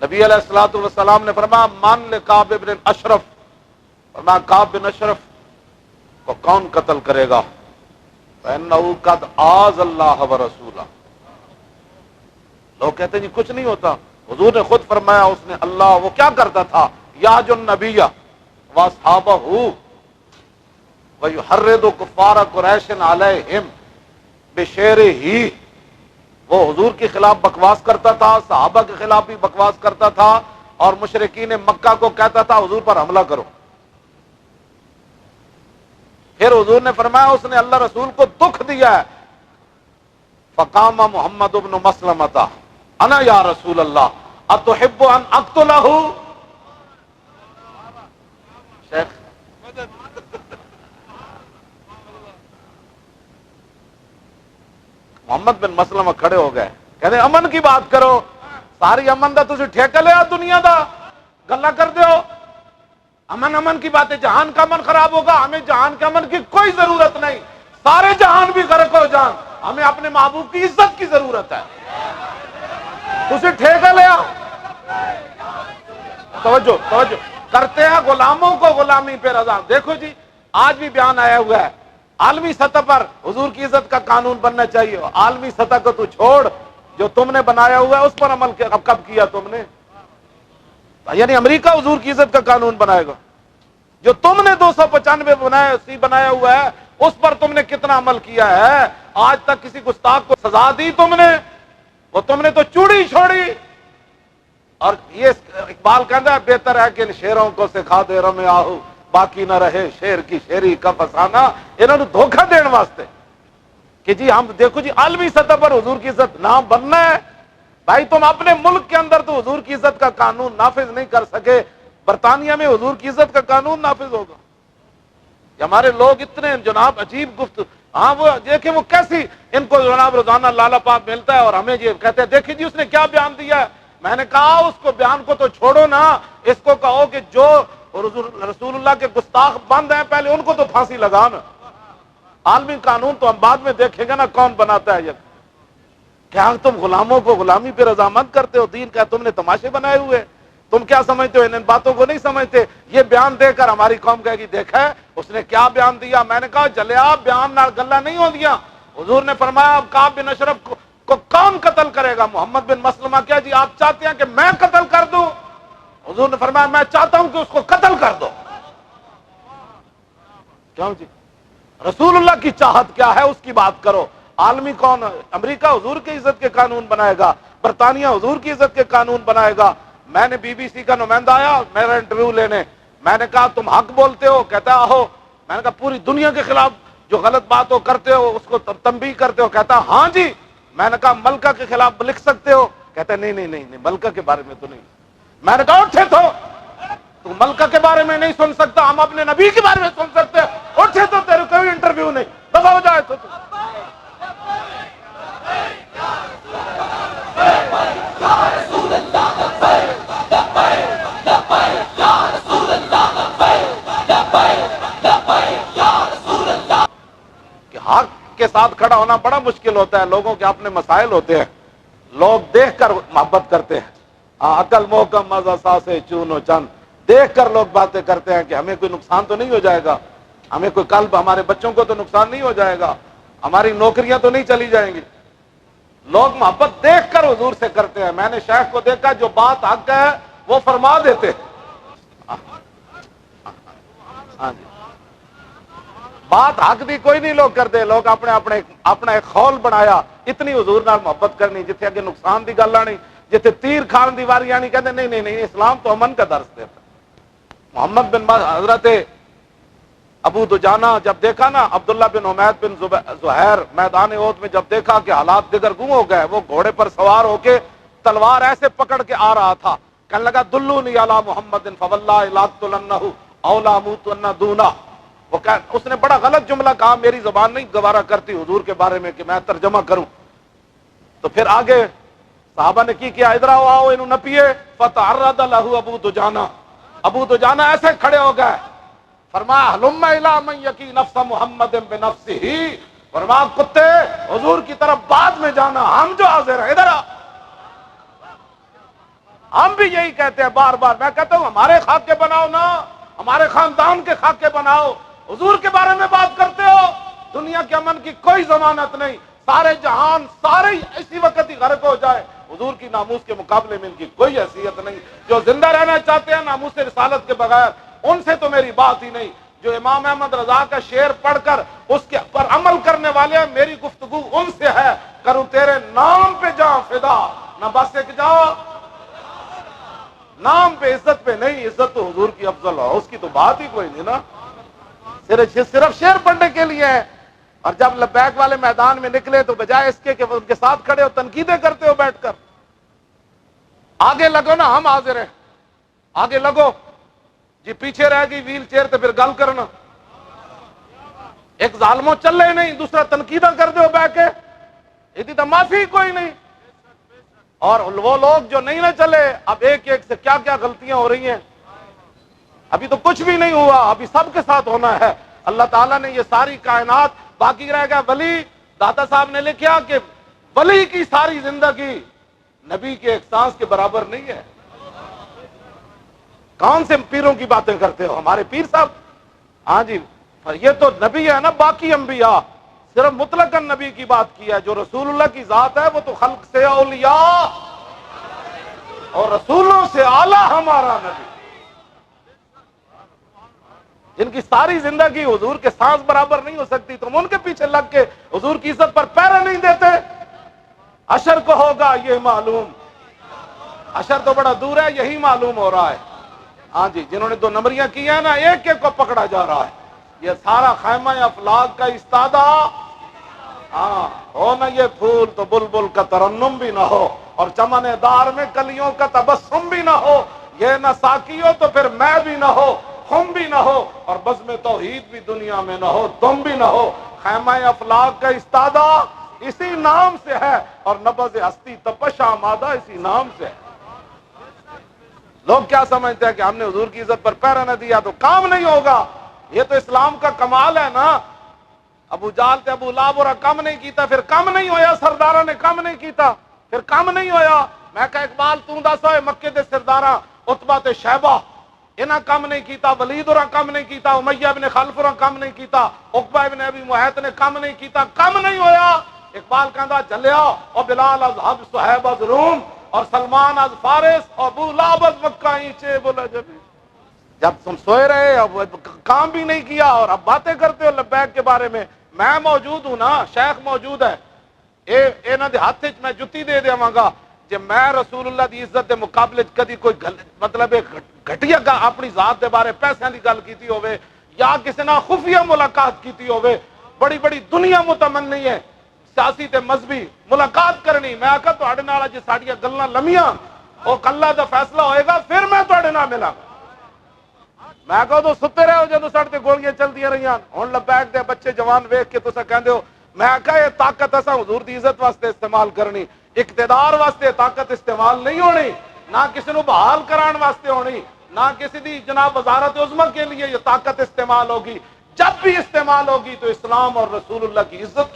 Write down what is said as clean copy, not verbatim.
نبی علیہ الصلوۃ والسلام نے فرمایا مان لکعب بن اشرف، فرمایا کعب بن اشرف کو کون قتل کرے گا؟ فإنہ قد آذ اللہ ورسولہ۔ لوگ کہتے ہیں جی کچھ نہیں ہوتا، حضور نے خود فرمایا اس نے اللہ وہ کیا کرتا تھا، یاج النبی واصحابہ ویحرض کفار قریش علیہم بشعرہ، وہ حضور کے خلاف بکواس کرتا تھا، صحابہ کے خلاف بھی بکواس کرتا تھا، اور مشرکین مکہ کو کہتا تھا حضور پر حملہ کرو۔ پھر حضور نے فرمایا اس نے اللہ رسول کو دکھ دیا ہے، فقام محمد بن مسلمہ انا یا رسول اللہ اتحب ان اقتلہ۔ شیخ محمد بن مسلمہ کھڑے ہو گئے، کہتے امن کی بات کرو، ساری امن دا تسی ٹھیکہ لیا دنیا دا، گلا کر دیو امن کی باتیں، جہان کا امن خراب ہوگا، ہمیں جہان کے امن کی کوئی ضرورت نہیں، سارے جہان بھی غرق ہو جان، ہمیں اپنے محبوب کی عزت کی ضرورت ہے، تسی ٹھیکہ لیا۔ توجہ کرتے ہیں غلاموں کو غلامی پہ رضا۔ دیکھو جی آج بھی بیان آیا ہوا ہے عالمی سطح پر حضور کی عزت کا قانون بننا چاہیے، عالمی سطح کو تو چھوڑ، جو تم نے بنایا ہوا ہے اس پر عمل کب کیا تم نے؟ یعنی امریکہ حضور کی عزت کا قانون بنائے گا؟ جو تم نے 295 بنایا ہوا ہے اس پر تم نے کتنا عمل کیا ہے؟ آج تک کسی گستاخ کو سزا دی تم نے؟ وہ تم نے تو چوڑی چھوڑی۔ اور یہ اقبال کہتا ہے بہتر ہے کہ ان شیروں کو سکھا دے رم آہو، باقی نہ رہے شیر کی شیری کا فسانہ، انہوں نے دھوکہ دین واسطے کہ جی ہم دیکھو جی عالمی سطح پر حضور کی عزت نہ بننا ہے۔ بھائی تم اپنے ملک کے اندر تو حضور کی عزت کا قانون نافذ نہیں کر سکے، برطانیہ میں حضور کی عزت کا قانون نافذ ہوگا؟ یہ ہمارے لوگ اتنے جناب عجیب گفت، ہاں وہ دیکھیں وہ کیسی ان کو جناب روزانہ لالا پاپ ملتا ہے اور ہمیں یہ کہتے ہیں دیکھیں جی اس نے کیا بیان دیا ہے۔ میں نے کہا اس کو بیان کو تو چھوڑو نا، اس کو کہو کہ جو رسول اللہ کے گستاخ بند ہیں پہلے ان کو تو پھانسی لگا نا۔ عالمی قانون تو ہم بعد میں دیکھیں گے نا کون بناتا ہے۔ یہ کیا تم غلاموں کو غلامی پہ رضامند کرتے ہو؟ دین کا تم نے تماشے بنائے ہوئے، تم کیا سمجھتے ہو؟ ان باتوں کو نہیں سمجھتے۔ یہ بیان دے کر ہماری قوم کہے گی دیکھا ہے اس نے کیا بیان دیا۔ میں نے کہا جلیا بیان نہ گلا نہیں ہو دیا۔ حضور نے فرمایا اب کعب بن اشرف کو کون قتل کرے گا؟ محمد بن مسلمہ کیا جی آپ چاہتے ہیں کہ میں قتل کر دوں؟ حضور نے فرمایا میں چاہتا ہوں کہ اس کو قتل کر دو۔ کیوں جی؟ رسول اللہ کی چاہت کیا ہے اس کی بات کرو۔ عالمی کون؟ امریکہ حضور کی عزت کے قانون بنائے گا، برطانیہ حضور کی عزت کے قانون بنائے گا۔ میں نے بی بی سی کا نمائندہ آیا میرا انٹرویو لینے، میں نے کہا تم حق بولتے ہو؟ کہتا آہو۔ میں نے کہا پوری دنیا کے خلاف جو غلط بات ہو کرتے ہو اس کو تنبیہ کرتے ہو؟ کہتا ہاں جی۔ میں نے کہا ملکہ کے خلاف لکھ سکتے ہو؟ کہتا نہیں ملکہ کے بارے میں تو نہیں۔ میں نے کہا اٹھے تو ملکہ کے بارے میں نہیں سن سکتا، ہم اپنے نبی کے بارے میں سن سکتے ہیں، اٹھے تو تیرے کوئی انٹرویو نہیں، دفع ہو جائے تو کہ حق کے ساتھ کھڑا ہونا بڑا مشکل ہوتا ہے، لوگوں کے اپنے مسائل ہوتے ہیں، لوگ دیکھ کر محبت کرتے ہیں۔ عقل محکم مزہ ساسے چون و چند، دیکھ کر لوگ باتیں کرتے ہیں کہ ہمیں کوئی نقصان تو نہیں ہو جائے گا، ہمیں کوئی قلب ہمارے بچوں کو تو نقصان نہیں ہو جائے گا، ہماری نوکریاں تو نہیں چلی جائیں گی۔ لوگ محبت دیکھ کر حضور سے کرتے ہیں۔ میں نے شیخ کو دیکھا جو بات حق ہے وہ فرما دیتے ہیں۔ ہاں جی بات حق دی کوئی نہیں لوگ کرتے، لوگ اپنا ایک خول بنایا اتنی حضور نال محبت کرنی جتھے اگے نقصان دی گل آنی، جتھے تیر کھان دی واری آنی، کہتے نہیں اسلام تو امن کا درس دیتا۔ محمد بن حضرت ابو دجانہ جب دیکھا نا عبداللہ بن حمید بن زہیر میدان احد میں جب دیکھا کہ حالات دیگر گم ہو گئے، وہ گھوڑے پر سوار ہو کے تلوار ایسے پکڑ کے آ رہا تھا، کہنے لگا دلونی علی محمد فواللہ لاقتلنہ او لاموتن دونہ۔ اس نے بڑا غلط جملہ کہا، میری زبان نہیں گوارا کرتی حضور کے بارے میں کہ میں ترجمہ کروں۔ تو پھر آگے صحابہ نے کی کیا، ادھر آؤ انہوں نپیے، فتعرض لہ ابو دجانہ، ابو دجانہ ایسے کھڑے ہو گئے، فرمایا ہلم الی من یقی نفس محمد بنفسہ، فرمایا کتے حضور کی طرف بعد میں جانا، ہم جو حاضر ہیں ادھر آ۔ ہم بھی یہی کہتے ہیں بار بار. میں کہتا ہوں ہمارے خاکے بناؤ نا, ہمارے خاندان کے خاکے بناؤ. حضور کے بارے میں بات کرتے ہو, دنیا کے امن کی کوئی ضمانت نہیں, سارے جہان سارے اسی وقت ہی غرق ہو جائے, حضور کی ناموس کے مقابلے میں ان کی کوئی حیثیت نہیں. جو زندہ رہنا چاہتے ہیں ناموس رسالت کے بغیر, ان سے تو میری بات ہی نہیں. جو امام احمد رضا کا شعر پڑھ کر اس کے پر عمل کرنے والے ہیں, میری گفتگو ان سے ہے. کروں تیرے نام پہ جاؤ فدا, نہ بس ایک جاؤ نام پہ, عزت پہ نہیں. عزت تو حضور کی افضل ہو, اس کی تو بات ہی کوئی نہیں نا, صرف شعر پڑھنے کے لیے ہے. اور جب لبیک والے میدان میں نکلے تو بجائے اس کے کہ ان کے ساتھ کھڑے ہو تنقیدیں کرتے ہو بیٹھ کر, آگے لگو نا, ہم حاضر ہیں, آگے لگو جی. پیچھے رہ گئی ویل چیئر تو پھر گل کرنا. ایک ظالموں چل رہے نہیں, دوسرا تنقیدہ کر دو بیٹھ کے, یہ تو معافی کوئی نہیں. اور وہ لوگ جو نہیں نہ چلے, اب ایک ایک سے کیا کیا غلطیاں ہو رہی ہیں. ابھی تو کچھ بھی نہیں ہوا, ابھی سب کے ساتھ ہونا ہے. اللہ تعالیٰ نے یہ ساری کائنات, باقی رہ گیا ولی. داتا صاحب نے لکھا کہ ولی کی ساری زندگی نبی کے ایک سانس کے برابر نہیں ہے. کون سے پیروں کی باتیں کرتے ہو, ہمارے پیر صاحب؟ ہاں جی, یہ تو نبی ہے نا, باقی انبیاء صرف مطلقاً نبی کی بات کی ہے. جو رسول اللہ کی ذات ہے وہ تو خلق سے اولیاء اور رسولوں سے اعلیٰ ہمارا نبی, جن کی ساری زندگی حضور کے سانس برابر نہیں ہو سکتی, تم ان کے پیچھے لگ کے حضور کی عزت پر پیرے نہیں دیتے. حشر کو ہوگا یہ معلوم, حشر تو بڑا دور ہے, یہی معلوم ہو رہا ہے. ہاں جی, جنہوں نے 2 نمبریاں کی ہیں نا, ایک ایک کو پکڑا جا رہا ہے. یہ سارا خیمہ افلاک کا استادہ, ہاں ہو نا یہ پھول تو بلبل کا ترنم بھی نہ ہو, اور چمن دار میں کلیوں کا تبسم بھی نہ ہو. یہ نہ ساکی ہو تو پھر میں بھی نہ ہو, خم بھی نہ ہو, اور بزم توحید بھی دنیا میں نہ ہو, تم بھی نہ ہو. خیمہ افلاک کا استادہ اسی نام سے ہے, اور نبض ہستی تپش آمادہ اسی نام سے ہے. لوگ کیا سمجھتے ہیں کہ ہم نے حضور کی عزت پر پیرا نہ دیا تو کام نہیں ہوگا. یہ تو اسلام کا کمال ہے نا. ابو جہل تے ابو لہب اور کم نہیں کیتا, پھر کم نہیں ہویا. سرداراں نے کم نہیں کیتا, پھر کم نہیں ہویا. میں کہا اقبال تو دس ہوئے مکے دے سرداراں عتبہ تے شیبہ, انہاں کم نہیں کیتا. ولید اور کم نہیں کیتا. امیہ ابن خلف اور کم نہیں کیتا. عقبہ ابن ابی معیط نے کم نہیں کیتا. کم نہیں ہویا. اقبال کہندا چلیا او بلال از حب صہیب از روم, اور سلمان از فارس, اور ابو لہب از مکہ چے بولا جب. جب تم سوئے رہے اب کام بھی نہیں کیا, اور اب باتیں کرتے ہو لبیک کے بارے میں. میں موجود ہوں نا, شیخ موجود ہے, انہاں دے ہاتھ وچ میں جُتی دے دیواں گا جے میں رسول اللہ دی عزت دے مقابلے کدی کوئی مطلب گھٹیا اپنی ذات دے بارے پیسے دی گل کیتی ہوے, یا کسی نال خفیہ ملاقات کیتی ہوے. بڑی بڑی دنیا متمنی ہے سیاسی تے مذہبی ملاقات کرنی. میں آکھا تہاڈے نال اج ساڈیاں گلاں لمیاں, او کلہ دا فیصلہ ہوئے گا پھر میں تہاڈے نال ملاں گا. میں کہو تو ستے رہے ہو جدو ساڈے تے گولیاں چلدیاں رہیاں. ہن لبیک دے بچے جوان ویکھ کے تساں کہندے ہو. میں کہا یہ طاقت اساں حضور دی عزت واسطے استعمال کرنی, اقتدار واسطے طاقت استعمال نہیں ہونی, نہ کسی نو بحال کران واسطے ہونی, نہ کسی دی جناب وزارت عظمی کے لیے یہ طاقت استعمال ہوگی. جب بھی استعمال ہوگی تو اسلام اور رسول اللہ کی عزت کے